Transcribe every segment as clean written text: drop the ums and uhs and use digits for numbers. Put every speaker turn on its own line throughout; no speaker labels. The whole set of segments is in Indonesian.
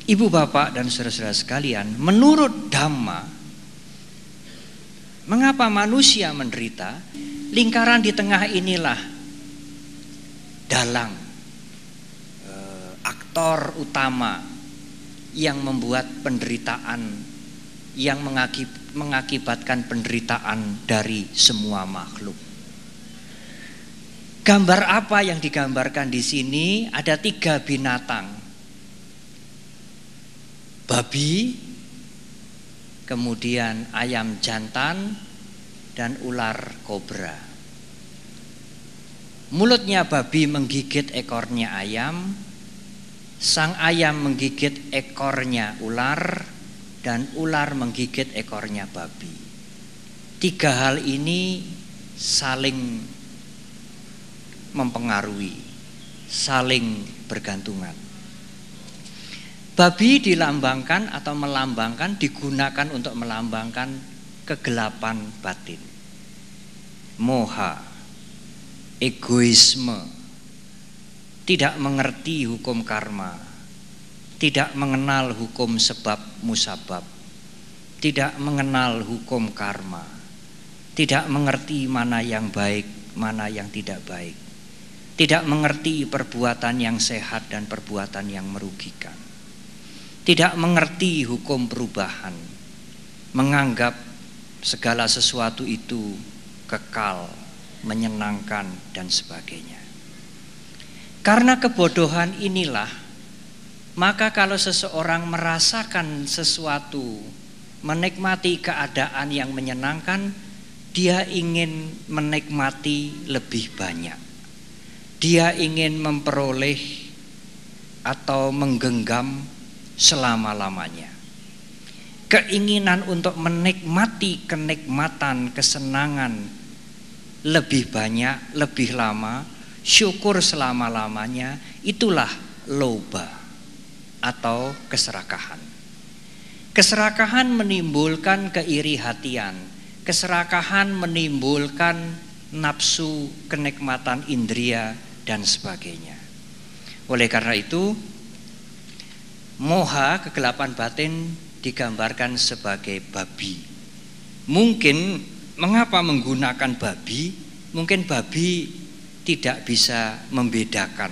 Ibu bapak dan saudara-saudara sekalian, menurut Dhamma, mengapa manusia menderita? Lingkaran di tengah inilah dalang, aktor utama yang membuat penderitaan, yang mengakibatkan penderitaan dari semua makhluk. Gambar apa yang digambarkan di sini? Ada 3 binatang. Babi, kemudian ayam jantan, dan ular kobra. Mulutnya babi menggigit ekornya ayam, sang ayam menggigit ekornya ular, dan ular menggigit ekornya babi. 3 hal ini saling mempengaruhi, saling bergantungan. Babi dilambangkan atau melambangkan, digunakan untuk melambangkan kegelapan batin, moha, egoisme, tidak mengerti hukum karma, tidak mengenal hukum sebab musabab, tidak mengenal hukum karma, tidak mengerti mana yang baik, mana yang tidak baik, tidak mengerti perbuatan yang sehat dan perbuatan yang merugikan, tidak mengerti hukum perubahan, menganggap segala sesuatu itu kekal, menyenangkan, dan sebagainya. Karena kebodohan inilah, maka kalau seseorang merasakan sesuatu, menikmati keadaan yang menyenangkan, dia ingin menikmati lebih banyak. Dia ingin memperoleh atau menggenggam selama-lamanya. Keinginan untuk menikmati kenikmatan, kesenangan lebih banyak, lebih lama, syukur selama-lamanya, itulah loba atau keserakahan. Keserakahan menimbulkan keiri hatian, keserakahan menimbulkan nafsu, kenikmatan indria, dan sebagainya. Oleh karena itu, moha, kegelapan batin, digambarkan sebagai babi. Mungkin mengapa menggunakan babi? Mungkin babi tidak bisa membedakan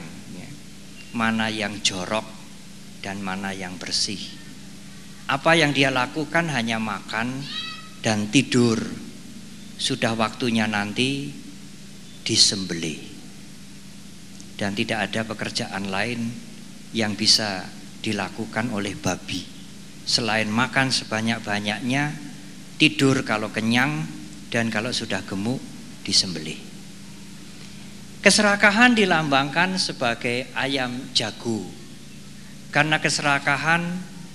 mana yang jorok dan mana yang bersih. Apa yang dia lakukan hanya makan dan tidur. Sudah waktunya nanti disembelih. Dan tidak ada pekerjaan lain yang bisa dilakukan oleh babi selain makan sebanyak-banyaknya, tidur kalau kenyang, dan kalau sudah gemuk disembelih. Keserakahan dilambangkan sebagai ayam jago, karena keserakahan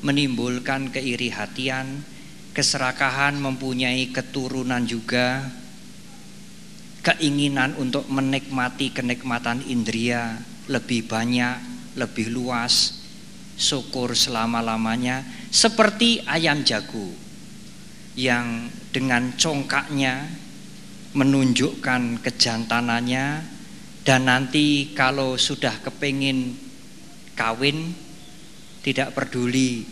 menimbulkan keiri hatian, keserakahan mempunyai keturunan juga, keinginan untuk menikmati kenikmatan indria lebih banyak, lebih luas, syukur selama-lamanya, seperti ayam jago yang dengan congkaknya menunjukkan kejantanannya, dan nanti kalau sudah kepingin kawin, tidak peduli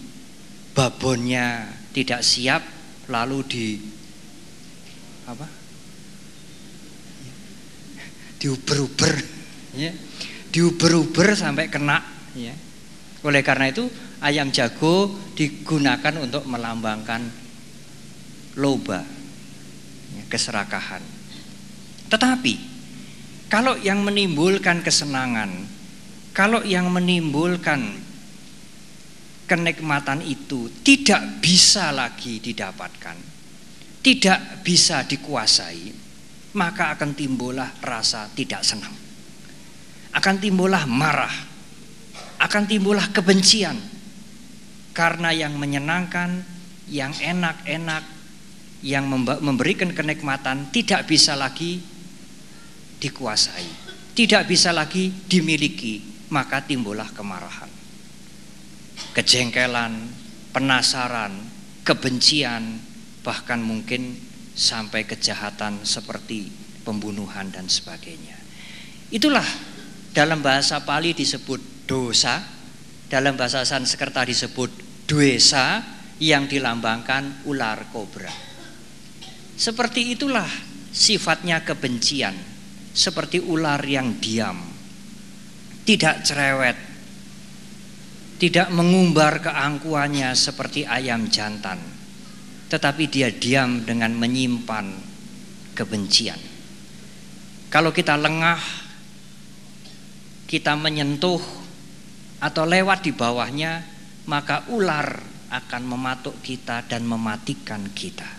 babonnya tidak siap, lalu diuber-uber, ya, diuber-uber sampai kena, ya. Oleh karena itu ayam jago digunakan untuk melambangkan loba, ya, keserakahan. Tetapi kalau yang menimbulkan kesenangan, kalau yang menimbulkan kenikmatan itu tidak bisa lagi didapatkan, tidak bisa dikuasai, maka akan timbullah rasa tidak senang, akan timbullah marah, akan timbullah kebencian. Karena yang menyenangkan, yang enak-enak, yang memberikan kenikmatan tidak bisa lagi dikuasai, tidak bisa lagi dimiliki, maka timbullah kemarahan, kejengkelan, penasaran, kebencian, bahkan mungkin sampai kejahatan seperti pembunuhan dan sebagainya. Itulah dalam bahasa Pali disebut dosa, Dalam bahasa Sanskerta disebut dwesa, yang dilambangkan ular kobra. Seperti itulah sifatnya kebencian, seperti ular yang diam, tidak cerewet, tidak mengumbar keangkuhannya seperti ayam jantan, tetapi dia diam dengan menyimpan kebencian. Kalau kita lengah, kita menyentuh atau lewat di bawahnya, maka ular akan mematuk kita dan mematikan kita.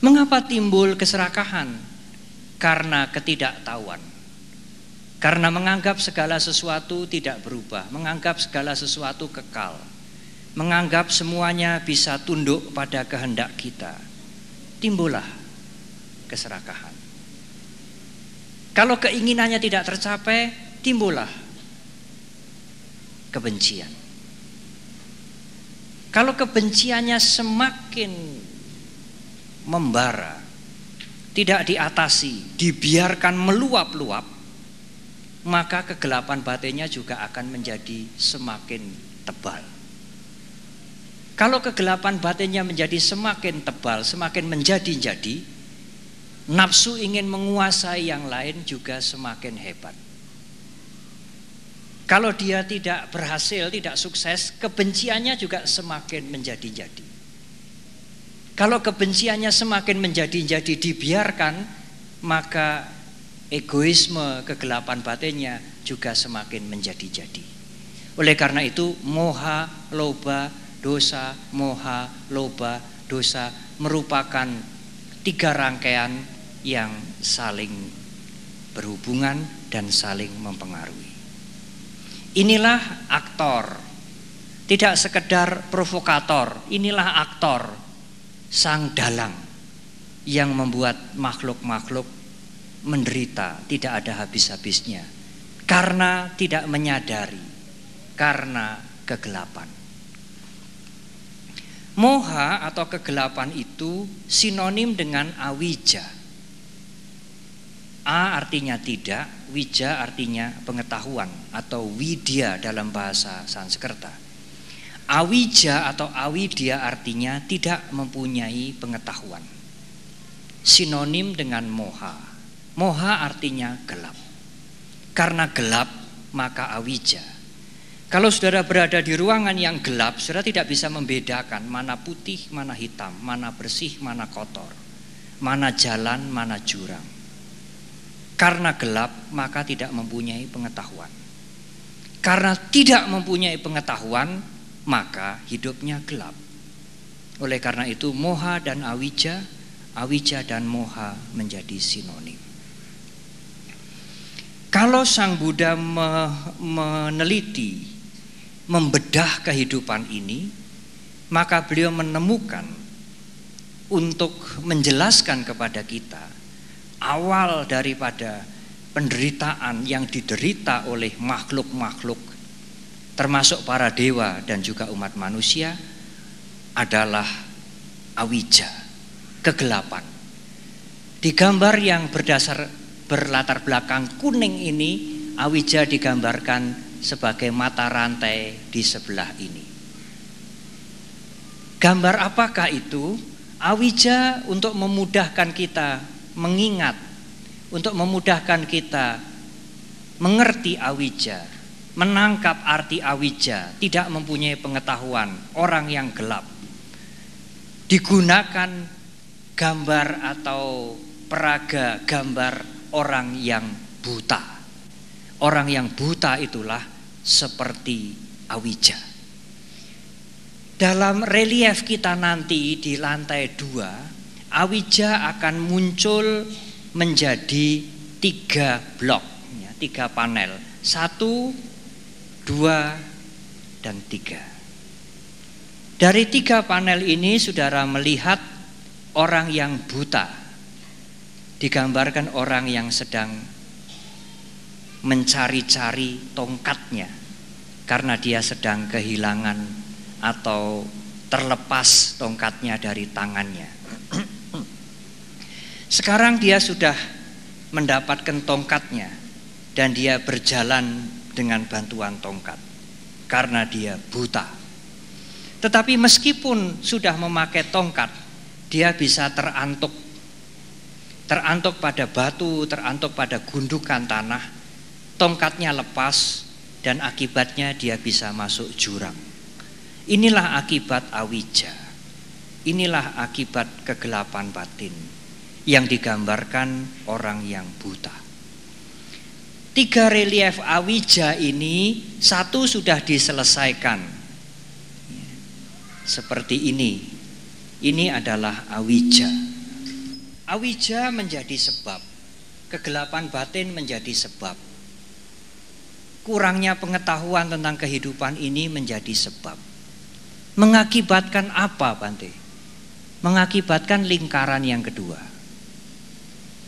Mengapa timbul keserakahan? Karena ketidaktahuan. Karena menganggap segala sesuatu tidak berubah, menganggap segala sesuatu kekal, menganggap semuanya bisa tunduk pada kehendak kita. Timbullah keserakahan. Kalau keinginannya tidak tercapai, timbullah kebencian. Kalau kebenciannya semakin membara, tidak diatasi, dibiarkan meluap-luap, maka kegelapan batinnya juga akan menjadi semakin tebal. Kalau kegelapan batinnya menjadi semakin tebal, semakin menjadi-jadi, nafsu ingin menguasai yang lain juga semakin hebat. Kalau dia tidak berhasil, tidak sukses, kebenciannya juga semakin menjadi-jadi. Kalau kebenciannya semakin menjadi-jadi dibiarkan, maka egoisme kegelapan batinnya juga semakin menjadi-jadi. Oleh karena itu, moha, loba, dosa, moha, loba, dosa merupakan 3 rangkaian yang saling berhubungan dan saling mempengaruhi. Inilah aktor, tidak sekedar provokator, inilah aktor, sang dalang yang membuat makhluk-makhluk menderita tidak ada habis-habisnya karena tidak menyadari, karena kegelapan. Moha atau kegelapan itu sinonim dengan awija. A artinya tidak, wija artinya pengetahuan atau widya dalam bahasa Sanskerta. Awija atau awidya artinya tidak mempunyai pengetahuan. Sinonim dengan moha. Moha artinya gelap. Karena gelap maka awija. Kalau saudara berada di ruangan yang gelap, saudara tidak bisa membedakan mana putih, mana hitam, mana bersih, mana kotor, mana jalan, mana jurang. Karena gelap maka tidak mempunyai pengetahuan. Karena tidak mempunyai pengetahuan maka hidupnya gelap. Oleh karena itu moha dan awija, awija dan moha menjadi sinonim. Kalau Sang Buddha meneliti, membedah kehidupan ini, maka beliau menemukan untuk menjelaskan kepada kita awal daripada penderitaan yang diderita oleh makhluk-makhluk termasuk para dewa dan juga umat manusia adalah awija, kegelapan. Di gambar yang berlatar belakang kuning ini, awija digambarkan sebagai mata rantai di sebelah ini. Gambar apakah itu? Awija untuk memudahkan kita mengingat, untuk memudahkan kita mengerti awija, menangkap arti awija, tidak mempunyai pengetahuan, orang yang gelap. Digunakan gambar atau peraga gambar orang yang buta. Orang yang buta itulah seperti awija. Dalam relief kita nanti di lantai 2, awija akan muncul menjadi 3 blok, 3 panel, 1, 2, dan 3. Dari 3 panel ini saudara melihat orang yang buta, digambarkan orang yang sedang mencari-cari tongkatnya karena dia sedang kehilangan atau terlepas tongkatnya dari tangannya. Sekarang dia sudah mendapatkan tongkatnya dan dia berjalan dengan bantuan tongkat karena dia buta. Tetapi meskipun sudah memakai tongkat, dia bisa terantuk pada batu, terantuk pada gundukan tanah. Tongkatnya lepas dan akibatnya dia bisa masuk jurang. Inilah akibat awija. Inilah akibat kegelapan batin yang digambarkan orang yang buta. 3 relief awija ini, 1 sudah diselesaikan. Seperti ini. Ini adalah awija. Awija menjadi sebab. Kegelapan batin menjadi sebab. Kurangnya pengetahuan tentang kehidupan ini menjadi sebab. Mengakibatkan apa, Bante? Mengakibatkan lingkaran yang kedua.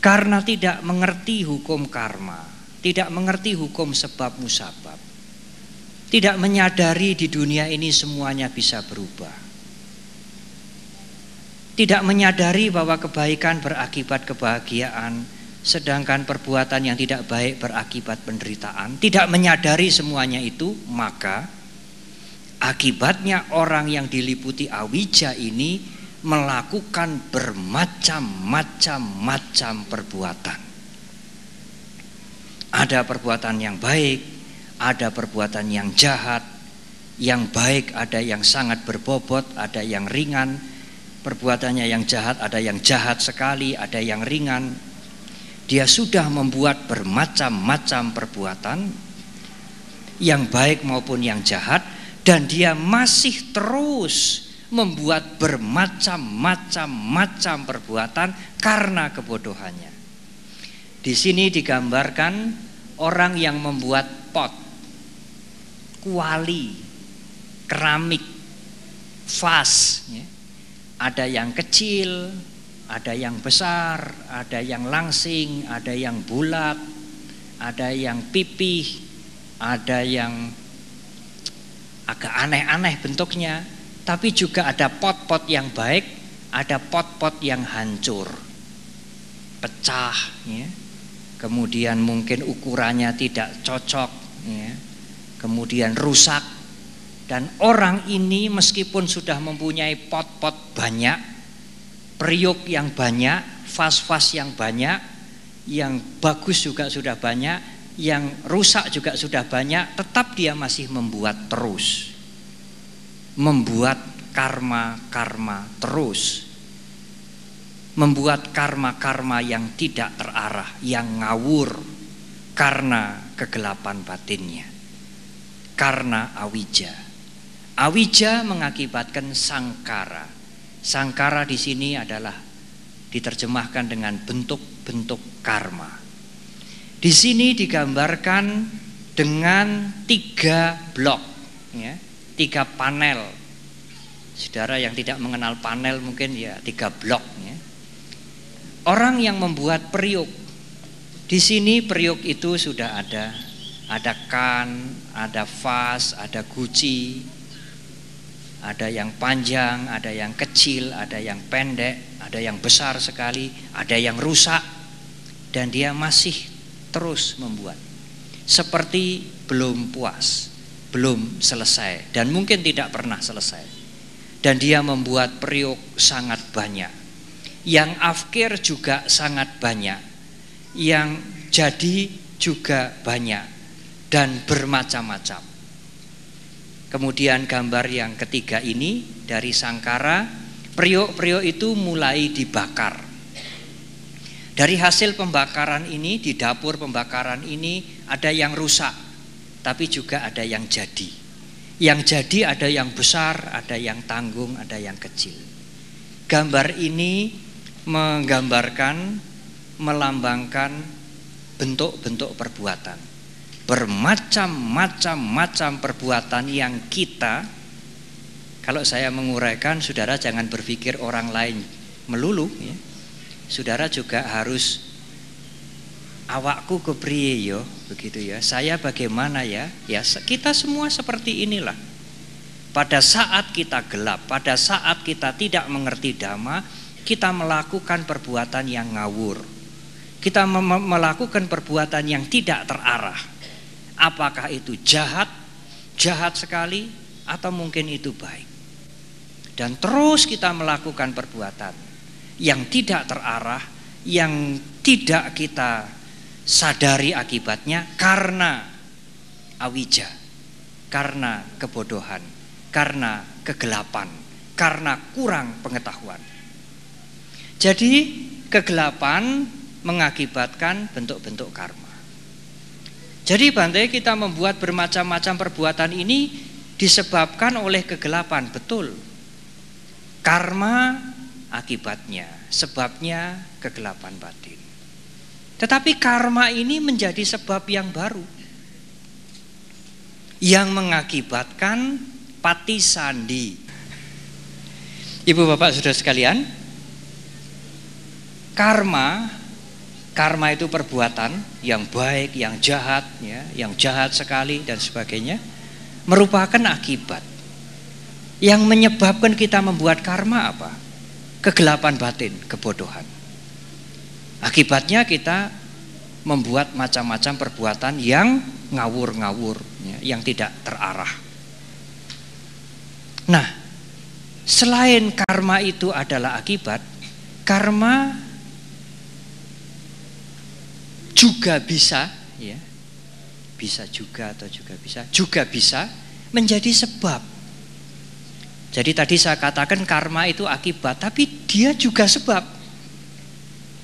Karena tidak mengerti hukum karma, tidak mengerti hukum sebab musabab, tidak menyadari di dunia ini semuanya bisa berubah, tidak menyadari bahwa kebaikan berakibat kebahagiaan, sedangkan perbuatan yang tidak baik berakibat penderitaan, tidak menyadari semuanya itu, maka akibatnya orang yang diliputi awija ini melakukan bermacam-macam perbuatan. Ada perbuatan yang baik, ada perbuatan yang jahat. Yang baik ada yang sangat berbobot, ada yang ringan. Perbuatannya yang jahat ada yang jahat sekali, ada yang ringan. Dia sudah membuat bermacam-macam perbuatan, yang baik maupun yang jahat, dan dia masih terus membuat bermacam-macam perbuatan karena kebodohannya. Di sini digambarkan orang yang membuat pot, kuali, keramik, vas. Ada yang kecil, ada yang besar, ada yang langsing, ada yang bulat, ada yang pipih, ada yang agak aneh-aneh bentuknya. Tapi juga ada pot-pot yang baik, ada pot-pot yang hancur, pecah, ya. Kemudian mungkin ukurannya tidak cocok, ya. Kemudian rusak. Dan orang ini meskipun sudah mempunyai pot-pot banyak, periuk yang banyak, vas-vas yang banyak, yang bagus juga sudah banyak, yang rusak juga sudah banyak, tetap dia masih membuat terus. Membuat karma-karma terus, membuat karma-karma yang tidak terarah, yang ngawur karena kegelapan batinnya, karena awija. Awija mengakibatkan sangkara. Sangkara di sini adalah diterjemahkan dengan bentuk-bentuk karma. Di sini digambarkan dengan 3 blok, ya. 3 panel. Saudara yang tidak mengenal panel mungkin ya 3 blok, ya. Orang yang membuat periuk, di sini periuk itu sudah ada kan, ada vas, ada guci, ada yang panjang, ada yang kecil, ada yang pendek, ada yang besar sekali, ada yang rusak, dan dia masih terus membuat seperti belum puas, belum selesai, dan mungkin tidak pernah selesai. Dan dia membuat periuk sangat banyak, yang afkir juga sangat banyak, yang jadi juga banyak, dan bermacam-macam. Kemudian gambar yang ketiga ini dari sangkara, periuk-periuk itu mulai dibakar. Dari hasil pembakaran ini, di dapur pembakaran ini ada yang rusak, tapi juga ada yang jadi. Yang jadi ada yang besar, ada yang tanggung, ada yang kecil. Gambar ini menggambarkan, melambangkan bentuk-bentuk perbuatan. Bermacam-macam perbuatan yang kita, kalau saya menguraikan, saudara jangan berpikir orang lain melulu, ya. Saudara juga harus awakku kepriye yo, begitu ya. Saya bagaimana ya? Ya kita semua seperti inilah. Pada saat kita gelap, pada saat kita tidak mengerti dhamma, kita melakukan perbuatan yang ngawur. Kita melakukan perbuatan yang tidak terarah. Apakah itu jahat sekali, atau mungkin itu baik. Dan terus kita melakukan perbuatan yang tidak terarah, yang tidak kita sadari akibatnya karena awija, karena kebodohan, karena kegelapan, karena kurang pengetahuan. Jadi kegelapan mengakibatkan bentuk-bentuk karma. Jadi Bante, kita membuat bermacam-macam perbuatan ini disebabkan oleh kegelapan, betul. Karma akibatnya, sebabnya kegelapan batin. Tetapi karma ini menjadi sebab yang baru, yang mengakibatkan patisandi. Ibu bapak saudara sekalian, karma itu perbuatan yang baik, yang jahat, ya, yang jahat sekali dan sebagainya, merupakan akibat. Yang menyebabkan kita membuat karma apa? Kegelapan batin, kebodohan. Akibatnya kita membuat macam-macam perbuatan yang ngawur-ngawur, ya, yang tidak terarah. Nah, selain karma itu adalah akibat, karma juga bisa, ya, bisa juga atau juga bisa menjadi sebab. Jadi tadi saya katakan karma itu akibat, tapi dia juga sebab.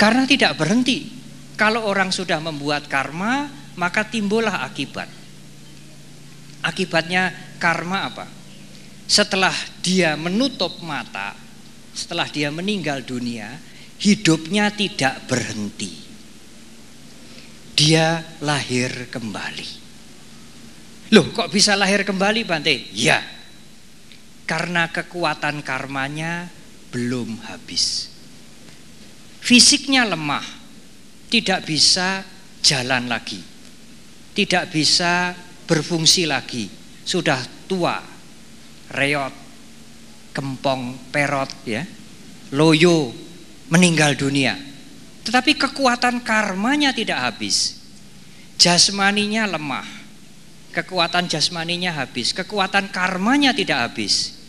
Karena tidak berhenti. Kalau orang sudah membuat karma, maka timbullah akibat. Akibatnya karma apa? Setelah dia menutup mata, setelah dia meninggal dunia, hidupnya tidak berhenti. Dia lahir kembali. Loh, kok bisa lahir kembali, Bante? Ya, karena kekuatan karmanya belum habis. Fisiknya lemah, tidak bisa jalan lagi, tidak bisa berfungsi lagi, sudah tua, reot, kempong, perot, ya, loyo, meninggal dunia. Tetapi kekuatan karmanya tidak habis. Jasmaninya lemah, kekuatan jasmaninya habis, kekuatan karmanya tidak habis.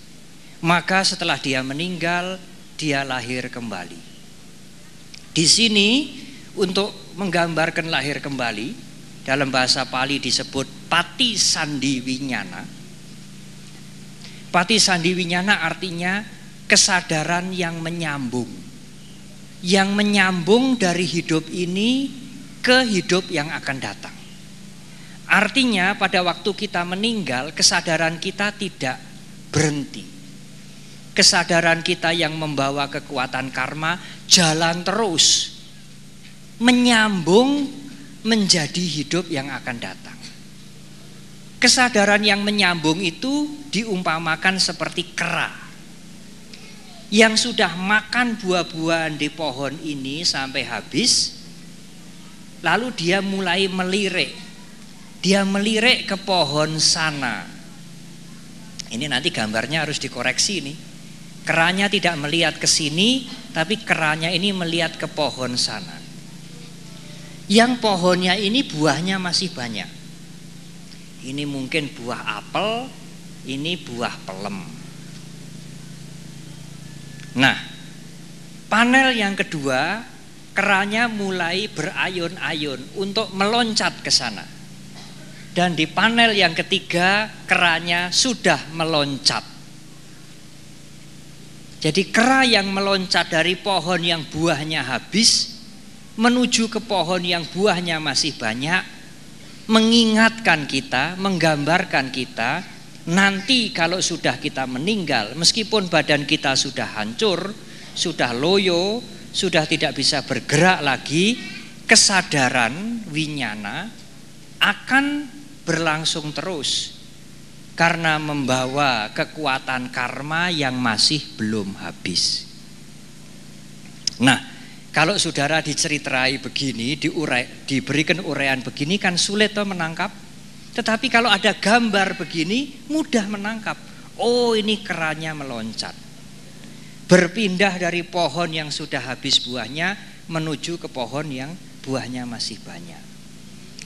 Maka setelah dia meninggal, dia lahir kembali. Di sini untuk menggambarkan lahir kembali, dalam bahasa Pali disebut patisandi winyana. Patisandi winyana artinya kesadaran yang menyambung. Yang menyambung dari hidup ini ke hidup yang akan datang. Artinya pada waktu kita meninggal, kesadaran kita tidak berhenti. Kesadaran kita yang membawa kekuatan karma jalan terus, menyambung menjadi hidup yang akan datang. Kesadaran yang menyambung itu diumpamakan seperti kera yang sudah makan buah-buahan di pohon ini sampai habis, lalu dia mulai melirik. Dia melirik ke pohon sana. Ini nanti gambarnya harus dikoreksi nih. Keranya tidak melihat ke sini, tapi keranya ini melihat ke pohon sana. Yang pohonnya ini buahnya masih banyak. Ini mungkin buah apel, ini buah pelem. Nah, panel yang kedua, keranya mulai berayun-ayun untuk meloncat ke sana. Dan di panel yang ketiga, keranya sudah meloncat. Jadi kera yang meloncat dari pohon yang buahnya habis menuju ke pohon yang buahnya masih banyak, mengingatkan kita, menggambarkan kita, nanti kalau sudah kita meninggal, meskipun badan kita sudah hancur, sudah loyo, sudah tidak bisa bergerak lagi, kesadaran winyana akan berlangsung terus karena membawa kekuatan karma yang masih belum habis. Nah, kalau saudara diceritai begini, diberikan uraian begini kan sulit toh menangkap. Tetapi kalau ada gambar begini mudah menangkap. Oh, ini keranya meloncat, berpindah dari pohon yang sudah habis buahnya menuju ke pohon yang buahnya masih banyak.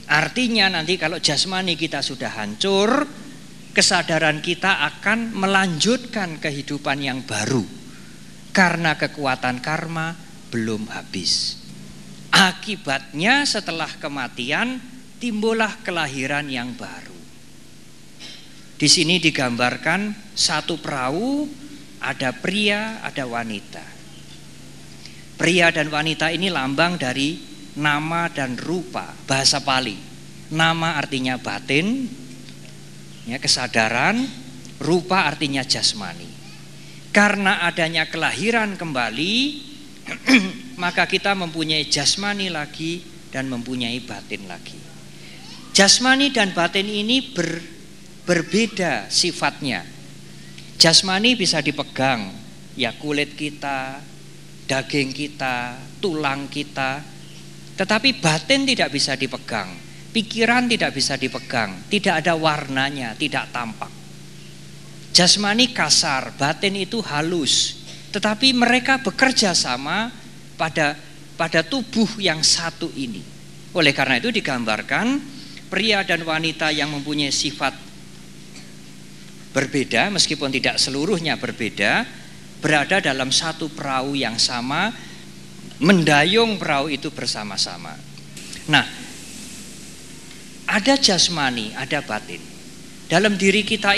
Artinya nanti kalau jasmani kita sudah hancur, kesadaran kita akan melanjutkan kehidupan yang baru. Karena kekuatan karma belum habis. Akibatnya setelah kematian timbullah kelahiran yang baru. Di sini digambarkan satu perahu, ada pria, ada wanita. Pria dan wanita ini lambang dari nama dan rupa, bahasa Pali. Nama artinya batin, ya, kesadaran, rupa artinya jasmani. Karena adanya kelahiran kembali, maka kita mempunyai jasmani lagi dan mempunyai batin lagi. Jasmani dan batin ini berbeda sifatnya. Jasmani bisa dipegang, ya kulit kita, daging kita, tulang kita. Tetapi batin tidak bisa dipegang, pikiran tidak bisa dipegang, tidak ada warnanya, tidak tampak. Jasmani kasar, batin itu halus. Tetapi mereka bekerja sama pada tubuh yang satu ini. Oleh karena itu digambarkan pria dan wanita yang mempunyai sifat berbeda, meskipun tidak seluruhnya berbeda, berada dalam satu perahu yang sama, mendayung perahu itu bersama-sama. Nah, ada jasmani, ada batin. Dalam diri kita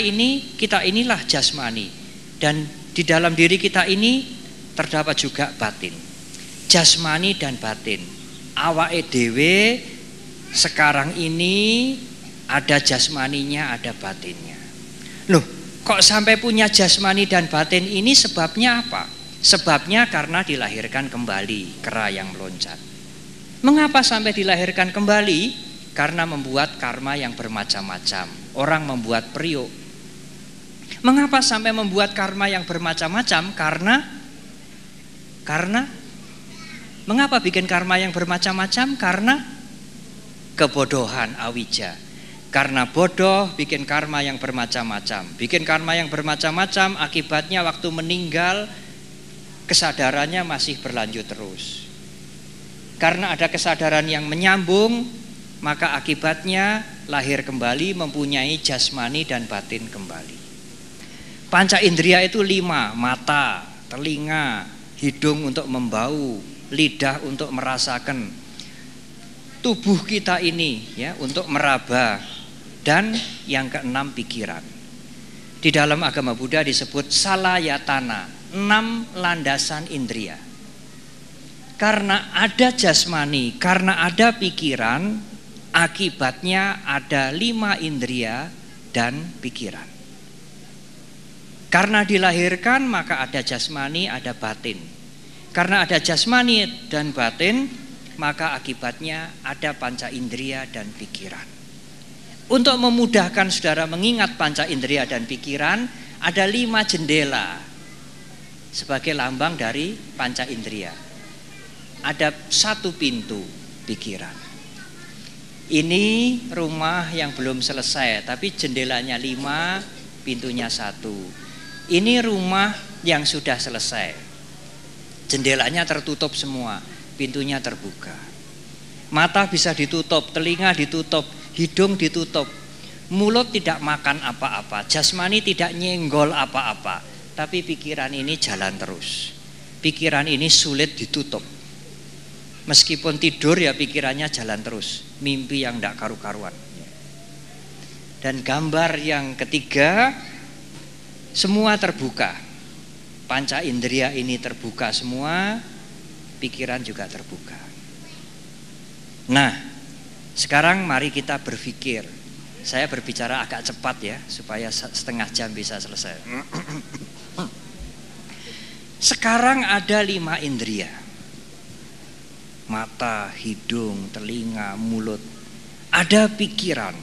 inilah jasmani, dan di dalam diri kita ini terdapat juga batin. Jasmani dan batin. Awake dhewe sekarang ini ada jasmaninya, ada batinnya. Loh, kok sampai punya jasmani dan batin ini sebabnya apa? Sebabnya karena dilahirkan kembali, kera yang meloncat. Mengapa sampai dilahirkan kembali? Karena membuat karma yang bermacam-macam. Orang membuat periuk. Mengapa sampai membuat karma yang bermacam-macam? Karena mengapa bikin karma yang bermacam-macam? Karena kebodohan, awija. Karena bodoh bikin karma yang bermacam-macam. Bikin karma yang bermacam-macam, akibatnya waktu meninggal kesadarannya masih berlanjut terus. Karena ada kesadaran yang menyambung, maka akibatnya lahir kembali, mempunyai jasmani dan batin kembali. Panca indera itu 5, mata, telinga, hidung untuk membau, lidah untuk merasakan, tubuh kita ini ya untuk meraba, dan yang keenam pikiran. Di dalam agama Buddha disebut salayatana, 6 landasan indria. Karena ada jasmani, karena ada pikiran, akibatnya ada 5 indria dan pikiran. Karena dilahirkan maka ada jasmani, ada batin. Karena ada jasmani dan batin, maka akibatnya ada panca indera dan pikiran. Untuk memudahkan saudara mengingat panca indera dan pikiran, ada 5 jendela sebagai lambang dari panca indera. Ada 1 pintu pikiran. Ini rumah yang belum selesai, tapi jendelanya 5, pintunya 1. Ini rumah yang sudah selesai, jendelanya tertutup semua, pintunya terbuka. Mata bisa ditutup, telinga ditutup, hidung ditutup, mulut tidak makan apa-apa, jasmani tidak nyenggol apa-apa, tapi pikiran ini jalan terus. Pikiran ini sulit ditutup. Meskipun tidur ya pikirannya jalan terus, mimpi yang tidak karu-karuan. Dan gambar yang ketiga, semua terbuka. Panca indera ini terbuka semua, pikiran juga terbuka. Nah, sekarang mari kita berpikir. Saya berbicara agak cepat ya, supaya setengah jam bisa selesai. Sekarang ada 5 indria. Mata, hidung, telinga, mulut. Ada pikiran.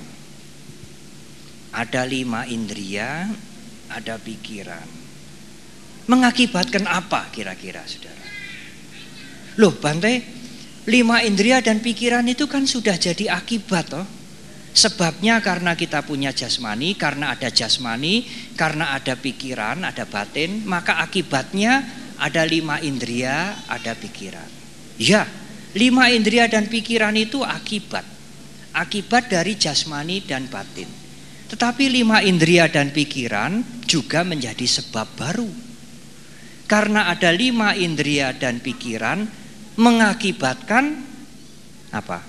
Ada 5 indria, ada pikiran. Mengakibatkan apa kira-kira saudara? Loh Bante, 5 indria dan pikiran itu kan sudah jadi akibat toh. Sebabnya karena kita punya jasmani, karena ada jasmani, karena ada pikiran, ada batin, maka akibatnya ada 5 indria, ada pikiran. Ya, 5 indria dan pikiran itu akibat. akibat dari jasmani dan batin. Tetapi 5 indria dan pikiran juga menjadi sebab baru. Karena ada 5 indria dan pikiran mengakibatkan apa?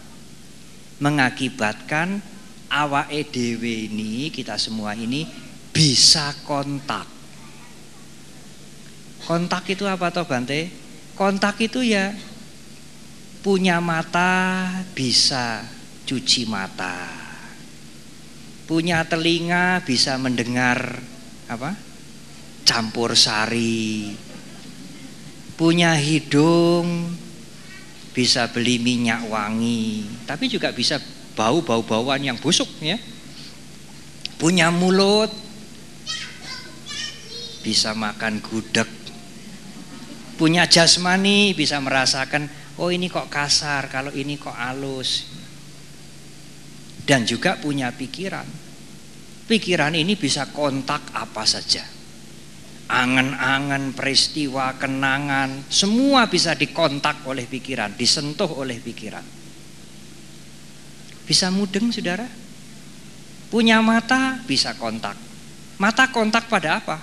Mengakibatkan awake dhewe ini, kita semua ini bisa kontak. Kontak itu apa toh Bante? Kontak itu ya punya mata bisa cuci mata, punya telinga bisa mendengar apa? Campur sari, punya hidung bisa beli minyak wangi, tapi juga bisa bau-bauan yang busuk ya. Punya mulut bisa makan gudeg. Punya jasmani bisa merasakan, oh ini kok kasar, kalau ini kok halus. Dan juga punya pikiran. Pikiran ini bisa kontak apa saja. Angan-angan, peristiwa, kenangan, semua bisa dikontak oleh pikiran, disentuh oleh pikiran. Bisa mudeng saudara? Punya mata bisa kontak. Mata kontak pada apa?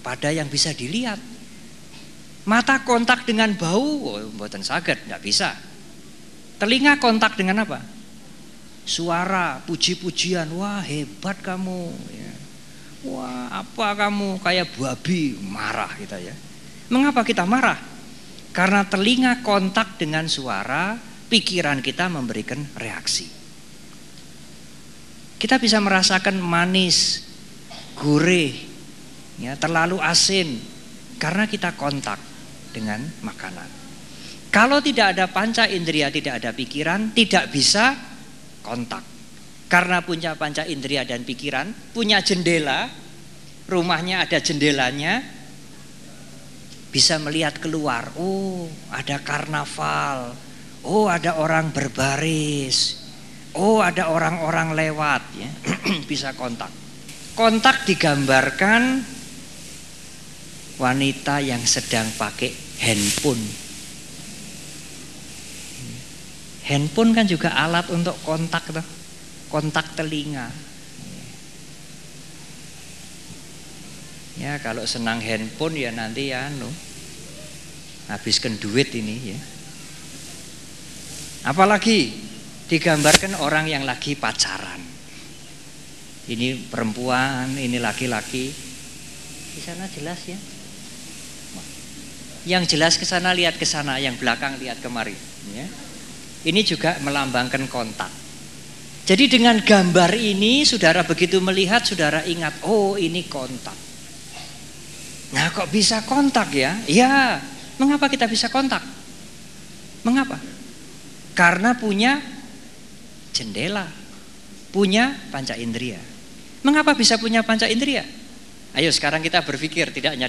Pada yang bisa dilihat. Mata kontak dengan bau, oh, mboten saged, nggak bisa. Telinga kontak dengan apa? Suara, puji-pujian, wah hebat kamu. Ya. Wah apa kamu, kayak babi, marah kita ya. Mengapa kita marah? Karena telinga kontak dengan suara, pikiran kita memberikan reaksi. Kita bisa merasakan manis, gurih, ya, terlalu asin, karena kita kontak dengan makanan. Kalau tidak ada panca indera, tidak ada pikiran, tidak bisa kontak. Karena punya panca indera dan pikiran, punya jendela, rumahnya ada jendelanya, bisa melihat keluar. Oh, ada karnaval. Oh, ada orang berbaris. Oh, ada orang-orang lewat ya. Bisa kontak. Kontak digambarkan wanita yang sedang pakai handphone. Handphone kan juga alat untuk kontak toh. Kontak telinga. Ya kalau senang handphone ya nanti ya habiskan duit ini ya. Apalagi digambarkan orang yang lagi pacaran. Ini perempuan, ini laki-laki. Di sana jelas ya. Yang jelas ke sana lihat ke sana, yang belakang lihat kemari ya. Ini juga melambangkan kontak. Jadi dengan gambar ini saudara begitu melihat, saudara ingat, oh ini kontak. Nah kok bisa kontak ya? Ya, mengapa kita bisa kontak? Mengapa? Karena punya jendela, punya panca indera. Mengapa bisa punya panca indera? Ayo sekarang kita berpikir, tidak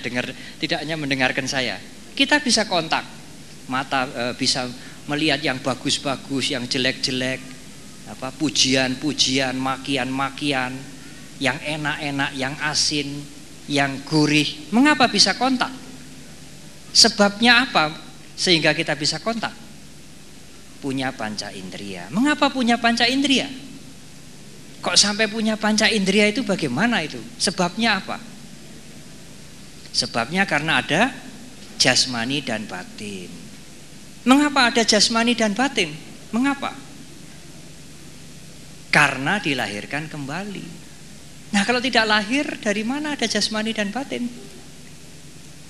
hanya mendengarkan saya. Kita bisa kontak. Mata bisa melihat yang bagus-bagus, yang jelek-jelek, apa pujian-pujian, makian-makian, yang enak-enak, yang asin, yang gurih. Mengapa bisa kontak? Sebabnya apa sehingga kita bisa kontak? Punya panca indera. Mengapa punya panca indera? Kok sampai punya panca indera itu bagaimana itu? Sebabnya apa? Sebabnya karena ada jasmani dan batin. Mengapa ada jasmani dan batin? Mengapa? Karena dilahirkan kembali. Nah kalau tidak lahir, dari mana ada jasmani dan batin?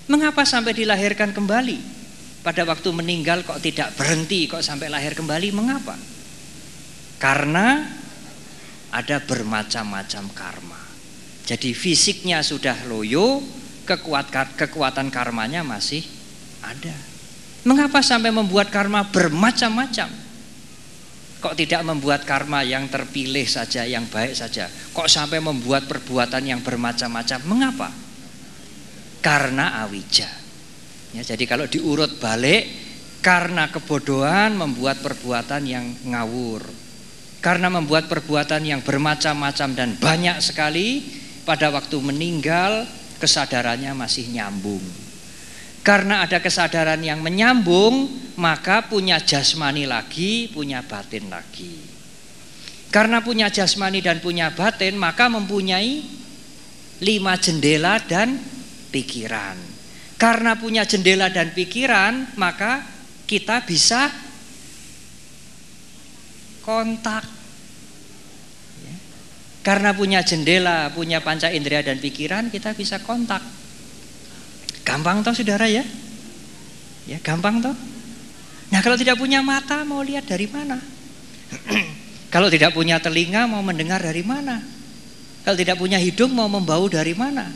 Mengapa sampai dilahirkan kembali? Pada waktu meninggal kok tidak berhenti, kok sampai lahir kembali? Mengapa? Karena ada bermacam-macam karma. Jadi fisiknya sudah loyo, kekuatan karmanya masih ada. Mengapa sampai membuat karma bermacam-macam? Kok tidak membuat karma yang terpilih saja, yang baik saja? Kok sampai membuat perbuatan yang bermacam-macam? Mengapa? Karena awija. Ya, jadi kalau diurut balik, karena kebodohan membuat perbuatan yang ngawur. Karena membuat perbuatan yang bermacam-macam dan banyak sekali, pada waktu meninggal kesadarannya masih nyambung. Karena ada kesadaran yang menyambung, maka punya jasmani lagi, punya batin lagi. Karena punya jasmani dan punya batin, maka mempunyai 5 jendela dan pikiran. Karena punya jendela dan pikiran, maka kita bisa kontak. Karena punya jendela, punya panca indera dan pikiran, kita bisa kontak. Gampang toh saudara ya? Ya gampang toh. Nah kalau tidak punya mata mau lihat dari mana? Kalau tidak punya telinga mau mendengar dari mana? Kalau tidak punya hidung mau membau dari mana?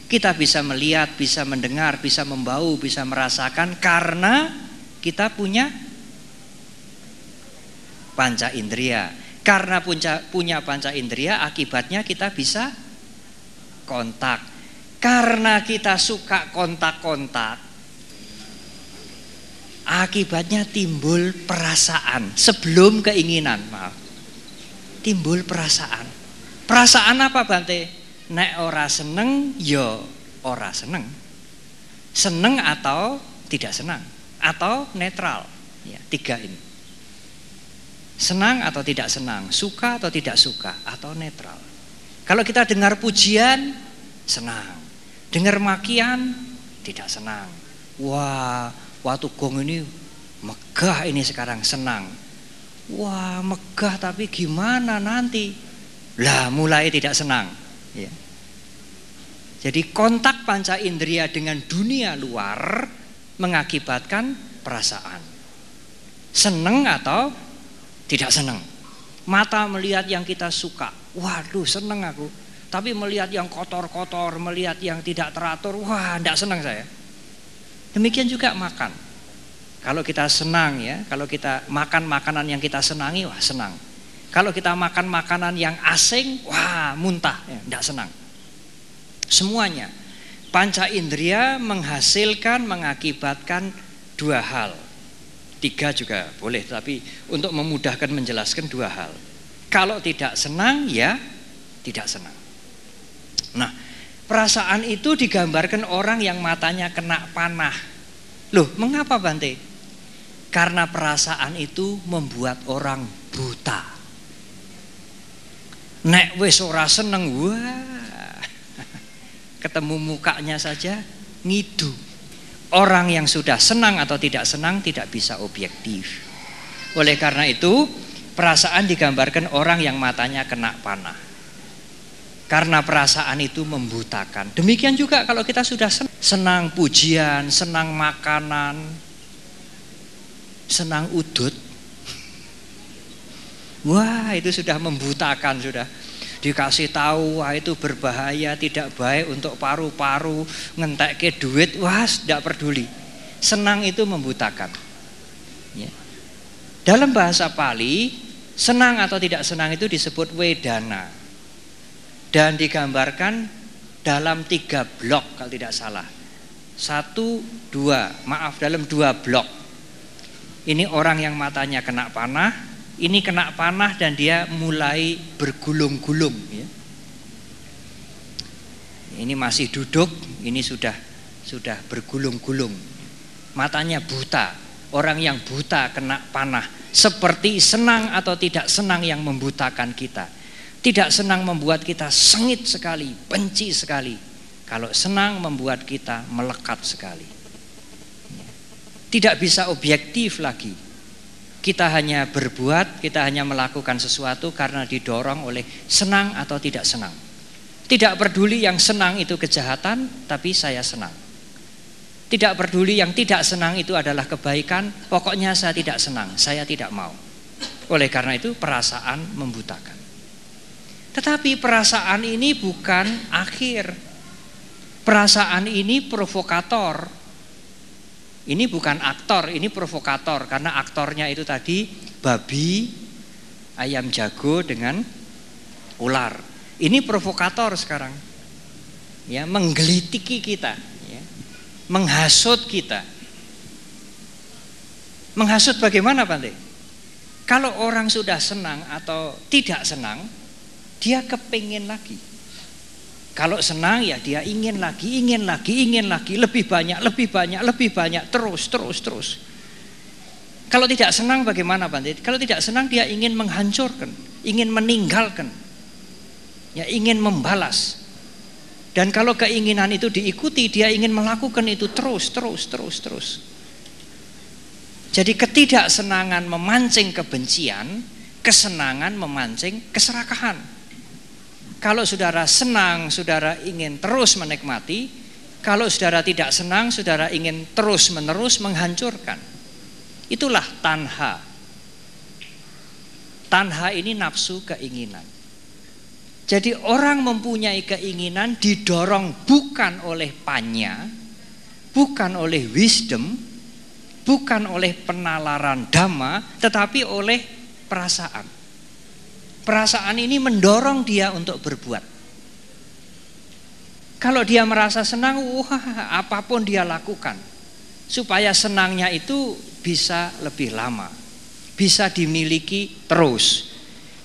Kita bisa melihat, bisa mendengar, bisa membau, bisa merasakan karena kita punya panca indera. Karena punya panca indera, akibatnya kita bisa kontak. Karena kita suka kontak-kontak, akibatnya timbul perasaan sebelum keinginan. Maaf. Timbul perasaan. Perasaan apa Bante? Nek ora seneng, yo ora seneng. Seneng atau tidak senang, atau netral. Ya, 3 ini. Senang atau tidak senang, suka atau tidak suka, atau netral. Kalau kita dengar pujian, senang. Dengar makian, tidak senang. Wah, waktu gong ini megah ini sekarang, senang. Wah, megah tapi gimana nanti? Lah, mulai tidak senang. Ya. Jadi kontak panca indera dengan dunia luar mengakibatkan perasaan. Senang atau tidak senang. Mata melihat yang kita suka, waduh senang aku. Tapi melihat yang kotor-kotor, melihat yang tidak teratur, wah tidak senang saya. Demikian juga makan. Kalau kita senang ya, kalau kita makan makanan yang kita senangi, wah senang. Kalau kita makan makanan yang asing, wah muntah, ya, tidak senang. Semuanya panca indera menghasilkan, mengakibatkan 2 hal. 3 juga boleh, tapi untuk memudahkan menjelaskan 2 hal. Kalau tidak senang, ya tidak senang. Nah, perasaan itu digambarkan orang yang matanya kena panah. Loh, mengapa Bante? Karena perasaan itu membuat orang buta. Nek wis ora seneng, wah, ketemu mukanya saja ngidu. Orang yang sudah senang atau tidak senang tidak bisa objektif. Oleh karena itu, perasaan digambarkan orang yang matanya kena panah. Karena perasaan itu membutakan. Demikian juga kalau kita sudah senang pujian, senang makanan, senang udut. Wah, itu sudah membutakan sudah. Dikasih tahu, wah itu berbahaya, tidak baik untuk paru-paru, ngentekke duit, wah tidak peduli. Senang itu membutakan. Ya. Dalam bahasa Pali, senang atau tidak senang itu disebut wedana. Dan digambarkan dalam 3 blok kalau tidak salah. 1, 2, maaf dalam 2 blok. Ini orang yang matanya kena panah, ini kena panah dan dia mulai bergulung-gulung. Ya. Ini masih duduk, ini sudah bergulung-gulung. Matanya buta. Orang yang buta kena panah. Seperti senang atau tidak senang yang membutakan kita. Tidak senang membuat kita sengit sekali, benci sekali. Kalau senang membuat kita melekat sekali. Tidak bisa objektif lagi. Kita hanya berbuat, kita hanya melakukan sesuatu karena didorong oleh senang atau tidak senang. Tidak peduli yang senang itu kejahatan, tapi saya senang. Tidak peduli yang tidak senang itu adalah kebaikan, pokoknya saya tidak senang, saya tidak mau. Oleh karena itu perasaan membutakan. Tetapi perasaan ini bukan akhir. Perasaan ini provokator. Ini bukan aktor, ini provokator. Karena aktornya itu tadi babi, ayam jago dengan ular. Ini provokator sekarang. Ya, menggelitiki kita, ya. Menghasut kita. Menghasut bagaimana Bante? Kalau orang sudah senang atau tidak senang, dia kepingin lagi. Kalau senang ya dia ingin lagi, lebih banyak, terus. Kalau tidak senang bagaimana Bante? Kalau tidak senang dia ingin menghancurkan. ingin meninggalkan, ya ingin membalas. Dan kalau keinginan itu diikuti, dia ingin melakukan itu terus. Jadi ketidaksenangan memancing kebencian, kesenangan memancing keserakahan. Kalau saudara senang, saudara ingin terus menikmati. Kalau saudara tidak senang, saudara ingin terus-menerus menghancurkan. Itulah tanha. Tanha ini nafsu keinginan. Jadi orang mempunyai keinginan didorong bukan oleh panya, bukan oleh wisdom, bukan oleh penalaran dhamma, tetapi oleh perasaan. Perasaan ini mendorong dia untuk berbuat. Kalau dia merasa senang, wah apapun dia lakukan. Supaya senangnya itu bisa lebih lama, bisa dimiliki terus.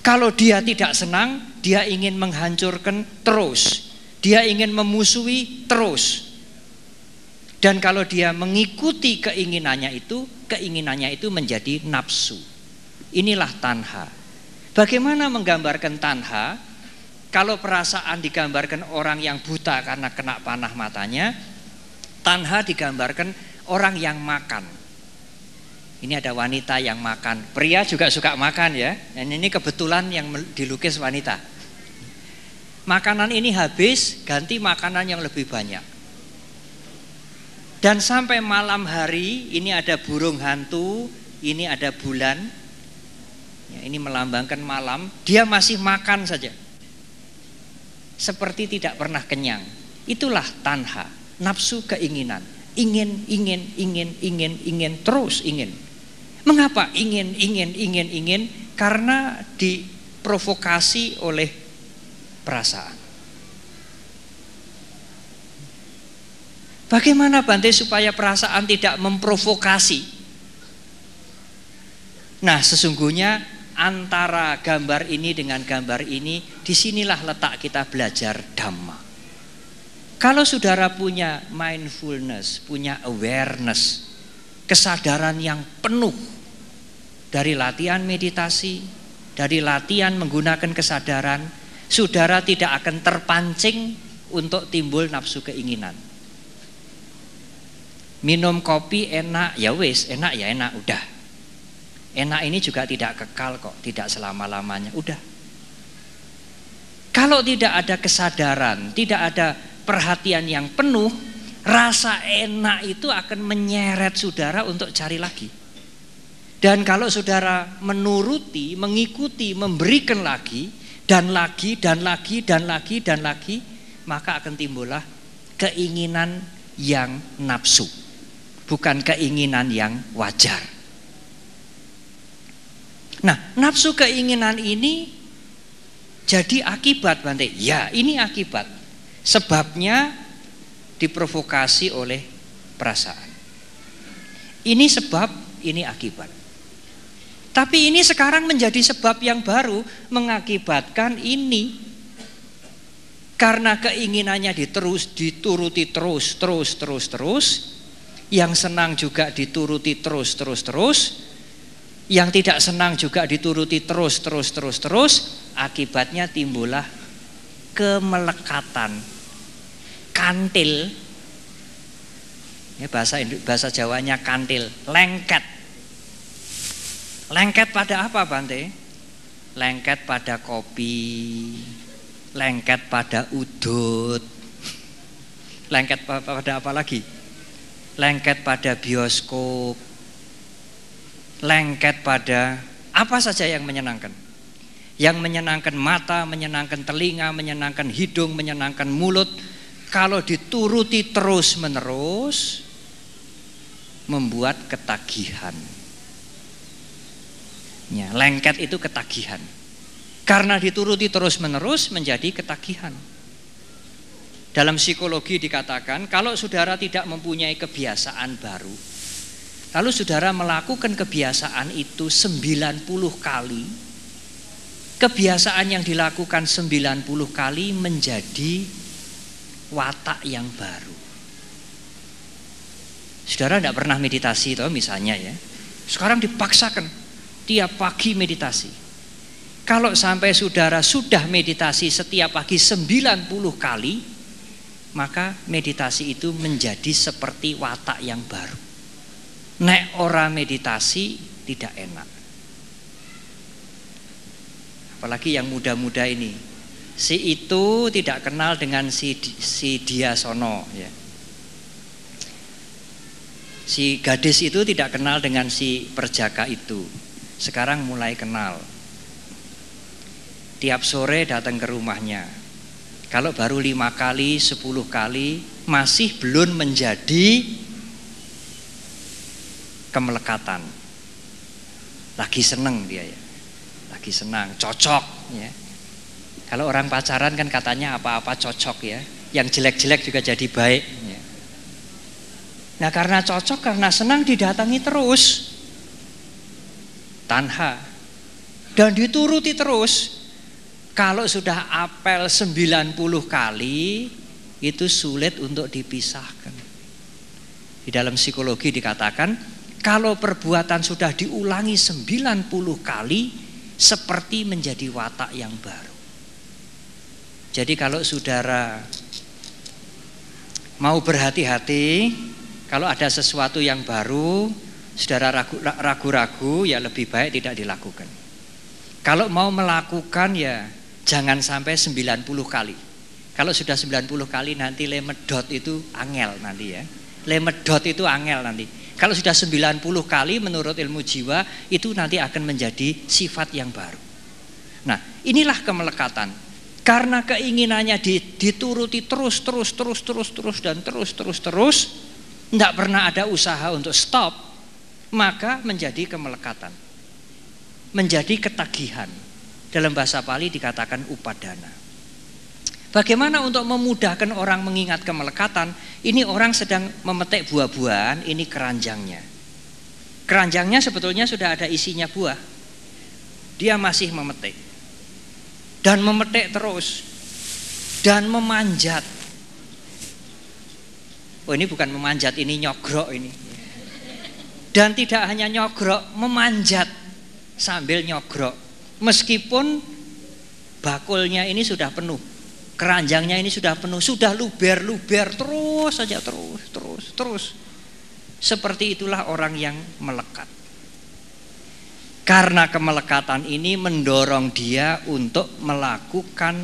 Kalau dia tidak senang, dia ingin menghancurkan terus. Dia ingin memusuhi terus. Dan kalau dia mengikuti keinginannya itu menjadi nafsu. Inilah tanha. Bagaimana menggambarkan tanha? Kalau perasaan digambarkan orang yang buta karena kena panah matanya, tanha digambarkan orang yang makan. Ini ada wanita yang makan, pria juga suka makan ya. Dan ini kebetulan yang dilukis wanita. Makanan ini habis, ganti makanan yang lebih banyak. Dan sampai malam hari, ini ada burung hantu, ini ada bulan. Ya, ini melambangkan malam, dia masih makan saja. Seperti tidak pernah kenyang. Itulah tanha, nafsu keinginan. Ingin, terus ingin. Mengapa ingin? Karena diprovokasi oleh perasaan. Bagaimana Bante supaya perasaan tidak memprovokasi? Nah, sesungguhnya antara gambar ini dengan gambar ini, disinilah letak kita belajar Dhamma. Kalau saudara punya mindfulness, punya awareness, kesadaran yang penuh dari latihan meditasi, dari latihan menggunakan kesadaran, saudara tidak akan terpancing untuk timbul nafsu keinginan. Minum kopi enak, ya wis, enak ya enak, udah. Enak ini juga tidak kekal kok, tidak selama-lamanya, udah. Kalau tidak ada kesadaran, tidak ada perhatian yang penuh, rasa enak itu akan menyeret saudara untuk cari lagi. Dan kalau saudara menuruti, mengikuti, memberikan lagi, dan lagi, maka akan timbullah keinginan yang nafsu, bukan keinginan yang wajar. Nah, nafsu keinginan ini jadi akibat Bante. Ya, ini akibat. Sebabnya diprovokasi oleh perasaan. Ini sebab, ini akibat. Tapi ini sekarang menjadi sebab yang baru mengakibatkan ini. Karena keinginannya dituruti terus. Yang senang juga dituruti terus. Yang tidak senang juga dituruti terus. Akibatnya timbullah kemelekatan, kantil. Ya, bahasa Jawanya kantil, lengket. Lengket pada apa Bante? Lengket pada kopi, lengket pada udut, lengket pada apa lagi? Lengket pada bioskop, lengket pada apa saja yang menyenangkan. Yang menyenangkan mata, menyenangkan telinga, menyenangkan hidung, menyenangkan mulut. Kalau dituruti terus menerus, membuat ketagihan. Ya, lengket itu ketagihan. Karena dituruti terus menerus menjadi ketagihan. Dalam psikologi dikatakan, kalau saudara tidak mempunyai kebiasaan baru, lalu saudara melakukan kebiasaan itu 90 kali, kebiasaan yang dilakukan 90 kali menjadi watak yang baru. Saudara tidak pernah meditasi toh misalnya ya. Sekarang dipaksakan tiap pagi meditasi. Kalau sampai saudara sudah meditasi setiap pagi 90 kali, maka meditasi itu menjadi seperti watak yang baru. Nek ora meditasi tidak enak. Apalagi yang muda-muda ini, si itu tidak kenal dengan si dia sono, ya. Si gadis itu tidak kenal dengan si perjaka itu. Sekarang mulai kenal. Tiap sore datang ke rumahnya. Kalau baru 5 kali, 10 kali masih belum menjadi kemelekatan. Lagi seneng dia, ya. Lagi senang, cocok, ya. Kalau orang pacaran kan katanya apa-apa cocok, ya. Yang jelek-jelek juga jadi baik, ya. Nah, karena cocok, karena senang didatangi terus. Tanha. Dan dituruti terus. Kalau sudah apel 90 kali, itu sulit untuk dipisahkan. Di dalam psikologi dikatakan, kalau perbuatan sudah diulangi 90 kali, seperti menjadi watak yang baru. Jadi kalau saudara mau berhati-hati, kalau ada sesuatu yang baru, saudara ragu-ragu, ya lebih baik tidak dilakukan. Kalau mau melakukan, ya jangan sampai 90 kali. Kalau sudah 90 kali nanti lemedot itu angel nanti, ya. Lemedot itu angel nanti. Kalau sudah 90 kali menurut ilmu jiwa itu nanti akan menjadi sifat yang baru. Nah, inilah kemelekatan. Karena keinginannya dituruti terus, tidak pernah ada usaha untuk stop, maka menjadi kemelekatan. Menjadi ketagihan. Dalam bahasa Pali dikatakan upadana. Bagaimana untuk memudahkan orang mengingat kemelekatan? Ini orang sedang memetik buah-buahan, ini keranjangnya. Keranjangnya sebetulnya sudah ada isinya buah. Dia masih memetik. Dan memetik terus. Dan memanjat. Oh, ini bukan memanjat, ini nyogrok ini. Dan tidak hanya nyogrok, memanjat sambil nyogrok. Meskipun bakulnya ini sudah penuh, keranjangnya ini sudah penuh, sudah luber-luber, terus saja, terus. Seperti itulah orang yang melekat. Karena kemelekatan ini mendorong dia untuk melakukan